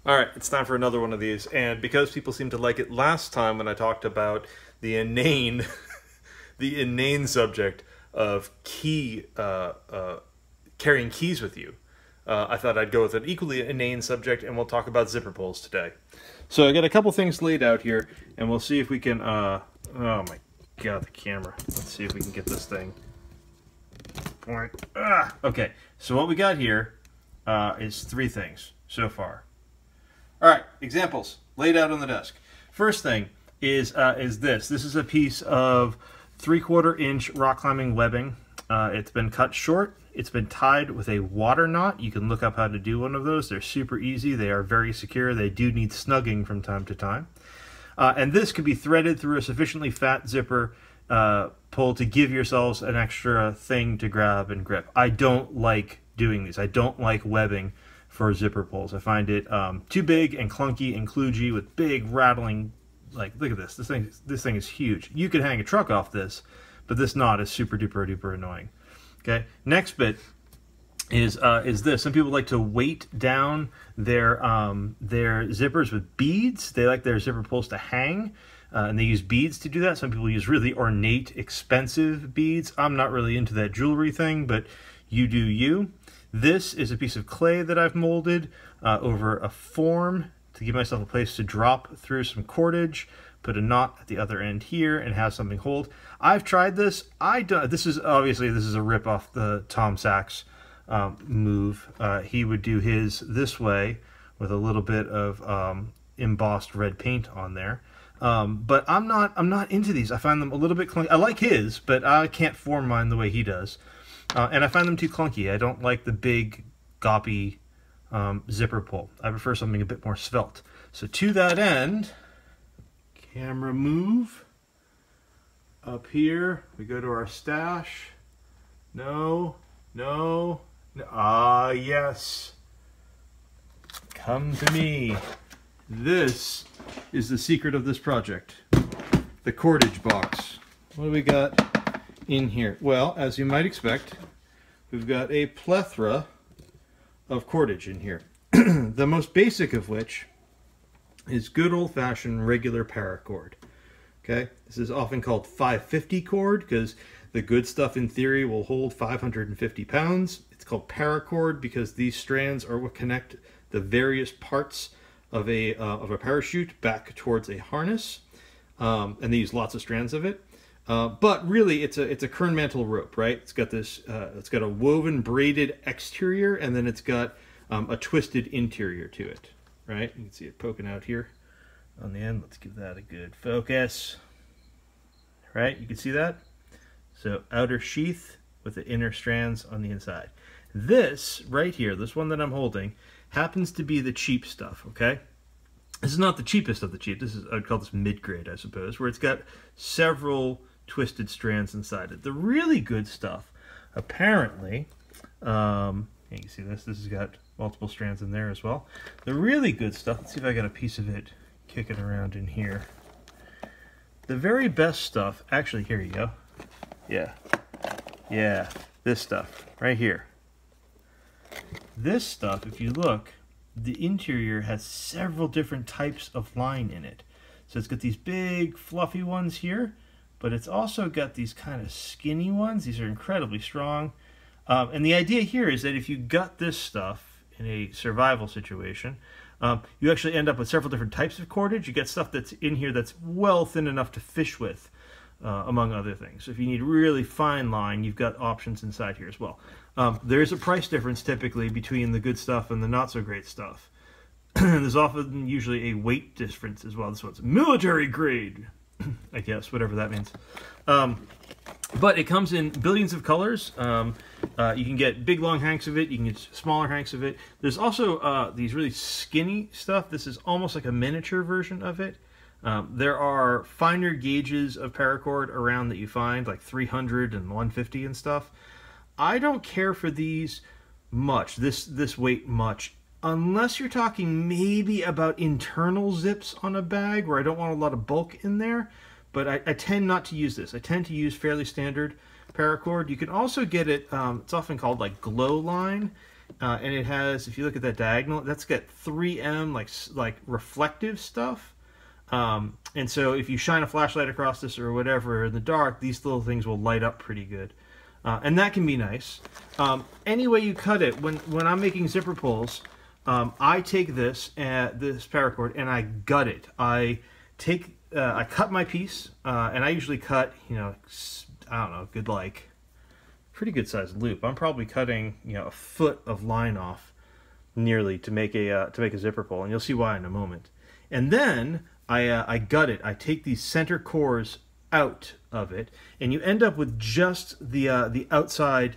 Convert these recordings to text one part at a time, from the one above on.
All right, it's time for another one of these, and because people seemed to like it last time when I talked about the inane, the inane subject of carrying keys with you, I thought I'd go with an equally inane subject, and we'll talk about zipper pulls today. So I got a couple things laid out here, and we'll see if we can. Oh my God, the camera! Let's see if we can get this thing. Okay, so what we got here is three things so far. All right, examples laid out on the desk. First thing is this. This is a piece of 3/4 inch rock climbing webbing. It's been cut short. It's been tied with a water knot. You can look up how to do one of those. They're super easy. They are very secure. They do need snugging from time to time. And this could be threaded through a sufficiently fat zipper pull to give yourselves an extra thing to grab and grip. I don't like doing these. I don't like webbing for zipper pulls. I find it too big and clunky and kludgy with big rattling. Like, look at this. This thing is huge. You could hang a truck off this, but this knot is super duper duper annoying. Okay. Next bit is this. Some people like to weight down their zippers with beads. They like their zipper pulls to hang, and they use beads to do that. Some people use really ornate, expensive beads. I'm not really into that jewelry thing, but you do you. This is a piece of clay that I've molded over a form to give myself a place to drop through some cordage, put a knot at the other end here, and have something hold. I've tried this. This is a rip off the Tom Sachs move. He would do his this way with a little bit of embossed red paint on there. But I'm not into these. I find them a little bit clunky. I like his, but I can't form mine the way he does. And I find them too clunky. I don't like the big, goppy zipper pull. I prefer something a bit more svelte. So to that end, camera move. Up here, we go to our stash. No. Ah, yes. Come to me. This is the secret of this project. The Cordage box. What do we got in here? Well, as you might expect, we've got a plethora of cordage in here. The most basic of which is good old-fashioned regular paracord. Okay, this is often called 550 cord because the good stuff in theory will hold 550 pounds. It's called paracord because these strands are what connect the various parts of a parachute back towards a harness, and they use lots of strands of it. But really, it's a kern mantle rope, right? It's got this. It's got a woven braided exterior, and then it's got a twisted interior to it, right? You can see it poking out here on the end. Let's give that a good focus. Right? You can see that. So outer sheath with the inner strands on the inside. This right here, this one that I'm holding, happens to be the cheap stuff. Okay. This is not the cheapest of the cheap. This is, I'd call this mid-grade, I suppose, where it's got several twisted strands inside it. The really good stuff, apparently, you can see this. This has got multiple strands in there as well. The really good stuff, let's see if I got a piece of it kicking around in here. The very best stuff, actually, here you go. Yeah, this stuff right here. This stuff, if you look, the interior has several different types of line in it. So it's got these big fluffy ones here, but it's also got these kind of skinny ones. These are incredibly strong. And the idea here is that if you gut this stuff in a survival situation, you actually end up with several different types of cordage. You get stuff that's in here that's well thin enough to fish with, among other things. So if you need really fine line, you've got options inside here as well. There's a price difference typically between the good stuff and the not so great stuff. There's often usually a weight difference as well. This one's military grade, I guess, whatever that means. But it comes in billions of colors. You can get big long hanks of it. You can get smaller hanks of it. There's also these really skinny stuff. This is almost like a miniature version of it. There are finer gauges of paracord around that you find, like 300 and 150 and stuff. I don't care for these much, this weight much, unless you're talking maybe about internal zips on a bag where I don't want a lot of bulk in there. But I tend not to use this. I tend to use fairly standard paracord. You can also get it, it's often called like glow line, and it has, if you look at that diagonal, that's got 3M like reflective stuff. And so if you shine a flashlight across this or whatever in the dark, these little things will light up pretty good. And that can be nice. Any way you cut it, when I'm making zipper pulls, I take this paracord and I gut it. I cut my piece, and I usually cut, you know, I don't know, good like pretty good sized loop. I'm probably cutting, you know, a foot of line off nearly to make a zipper pull, and you'll see why in a moment. And then I gut it. I take these center cores out of it, and you end up with just the outside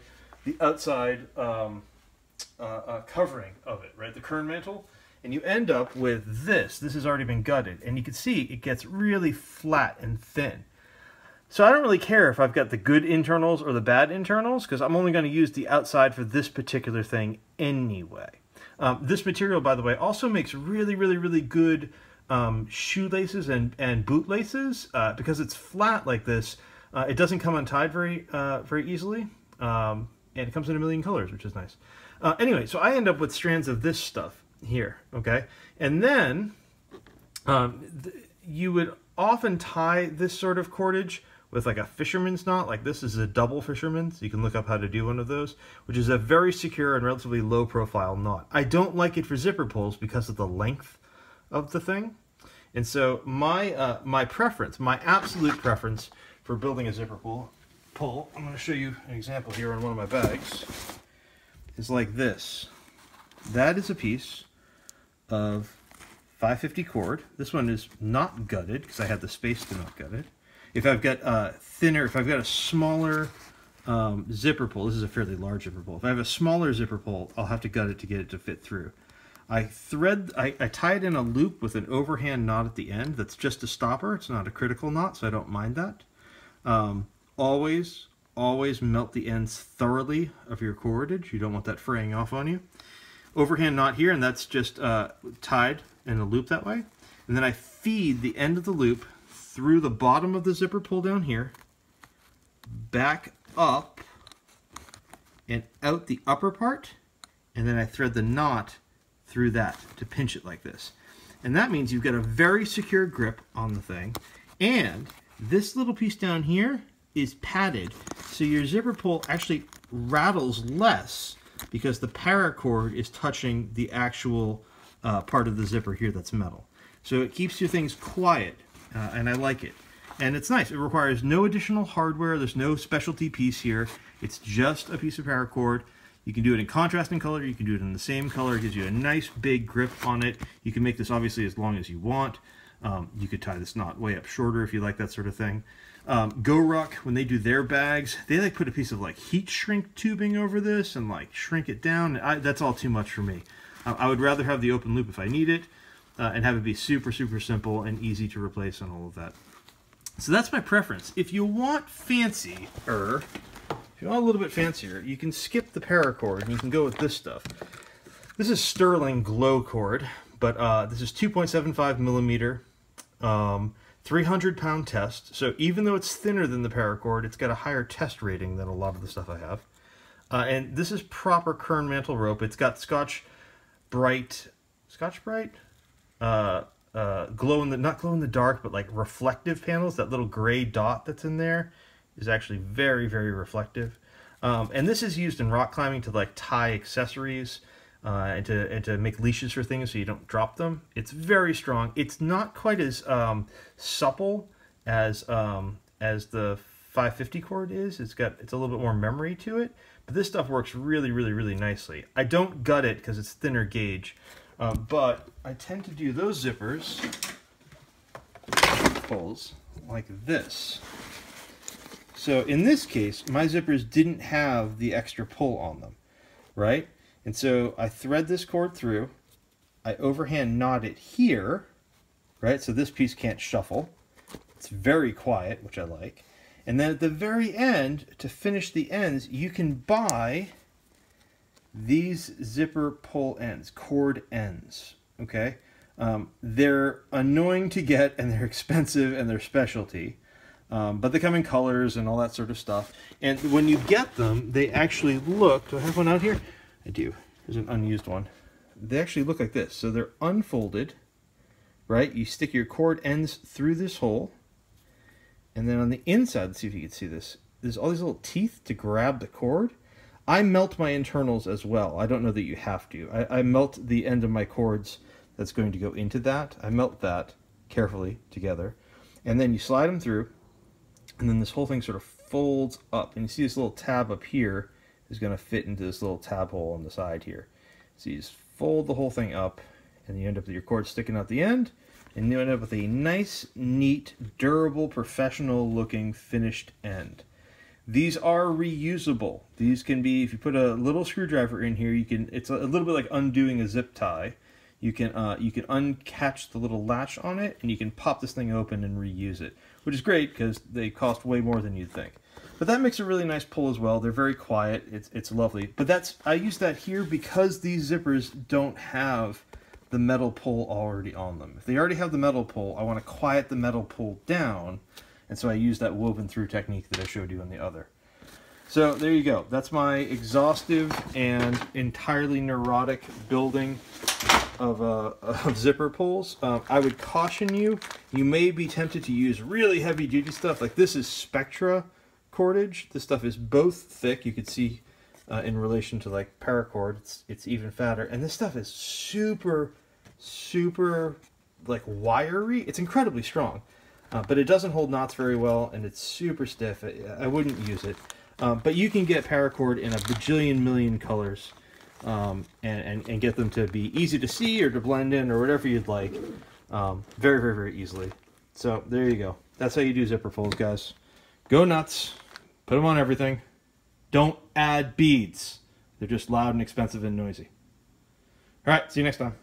covering of it, right? The kern mantle, and you end up with this. This has already been gutted, and you can see it gets really flat and thin. So I don't really care if I've got the good internals or the bad internals, because I'm only going to use the outside for this particular thing anyway. This material, by the way, also makes really good shoelaces and bootlaces, because it's flat like this. It doesn't come untied very easily, and it comes in a million colors, which is nice. Anyway, so I end up with strands of this stuff here, okay? And then you would often tie this sort of cordage with like a fisherman's knot. Like this is a double fisherman's. You can look up how to do one of those, which is a very secure and relatively low profile knot. I don't like it for zipper pulls because of the length of the thing. And so my preference, my absolute preference for building a zipper pull, I'm going to show you an example here on one of my bags, is like this. That is a piece of 550 cord. This one is not gutted because I had the space to not gut it. If I've got if I've got a smaller zipper pull, this is a fairly large zipper pull. If I have a smaller zipper pull, I'll have to gut it to get it to fit through. I tie it in a loop with an overhand knot at the end. That's just a stopper. It's not a critical knot, so I don't mind that. Always melt the ends thoroughly of your cordage. You don't want that fraying off on you. Overhand knot here, and that's just tied in a loop that way. And then I feed the end of the loop through the bottom of the zipper pull down here, back up and out the upper part, and then I thread the knot through that to pinch it like this. And that means you've got a very secure grip on the thing, and this little piece down here is padded, so your zipper pull actually rattles less because the paracord is touching the actual part of the zipper here that's metal. So it keeps your things quiet, and I like it. And it's nice. It requires no additional hardware. There's no specialty piece here. It's just a piece of paracord. You can do it in contrasting color. You can do it in the same color. It gives you a nice big grip on it. You can make this obviously as long as you want. You could tie this knot way up shorter if you like that sort of thing. GoRuck, when they do their bags, they like put a piece of like heat shrink tubing over this and like shrink it down. That's all too much for me. I would rather have the open loop if I need it, and have it be super simple and easy to replace and all of that. So that's my preference. If you want fancier, if you want a little bit fancier, you can skip the paracord and you can go with this stuff. This is sterling glow cord, but this is 2.75 millimeter, 300-pound test. So even though it's thinner than the paracord, it's got a higher test rating than a lot of the stuff I have. And this is proper kern mantle rope. It's got Scotch Brite, not glow in the dark, but like reflective panels. That little gray dot that's in there is actually very reflective. And this is used in rock climbing to like tie accessories and to make leashes for things so you don't drop them. It's very strong. It's not quite as supple as the 550 cord is. It's a little bit more memory to it, but this stuff works really nicely. I don't gut it because it's thinner gauge, but I tend to do those zippers pulls like this. So in this case, my zippers didn't have the extra pull on them, right? And so I thread this cord through, I overhand knot it here, right? So this piece can't shuffle. It's very quiet, which I like. And then at the very end, to finish the ends, you can buy these zipper pull ends, cord ends, okay? They're annoying to get, and they're expensive, and they're specialty. But they come in colors and all that sort of stuff. And when you get them, they actually look... Do I have one out here? I do. Here's an unused one. They actually look like this. So they're unfolded, right? You stick your cord ends through this hole, and then on the inside, let's see if you can see this, there's all these little teeth to grab the cord. I melt my internals as well. I don't know that you have to. I melt the end of my cords that's going to go into that. I melt that carefully together, and then you slide them through, and then this whole thing sort of folds up, and you see this little tab up here is going to fit into this little tab hole on the side here. So you just fold the whole thing up, and you end up with your cord sticking out the end, and you end up with a nice, neat, durable, professional looking finished end. These are reusable. These can be, if you put a little screwdriver in here, you can, it's a little bit like undoing a zip tie. You can uncatch the little latch on it, and you can pop this thing open and reuse it, which is great because they cost way more than you'd think. But that makes a really nice pull as well. They're very quiet. It's lovely. But I use that here because these zippers don't have the metal pull already on them. If they already have the metal pull, I want to quiet the metal pull down, and so I use that woven through technique that I showed you on the other. So there you go. That's my exhaustive and entirely neurotic building of zipper pulls. I would caution you, you may be tempted to use really heavy duty stuff. Like this is Spectra cordage. This stuff is both thick. You could see in relation to like paracord, it's even fatter. And this stuff is super, super like wiry. It's incredibly strong, but it doesn't hold knots very well, and it's super stiff. I wouldn't use it. But you can get paracord in a bajillion million colors and get them to be easy to see or to blend in or whatever you'd like very, very, very easily. So there you go. That's how you do zipper pulls, guys. Go nuts. Put them on everything. Don't add beads. They're just loud and expensive and noisy. All right, see you next time.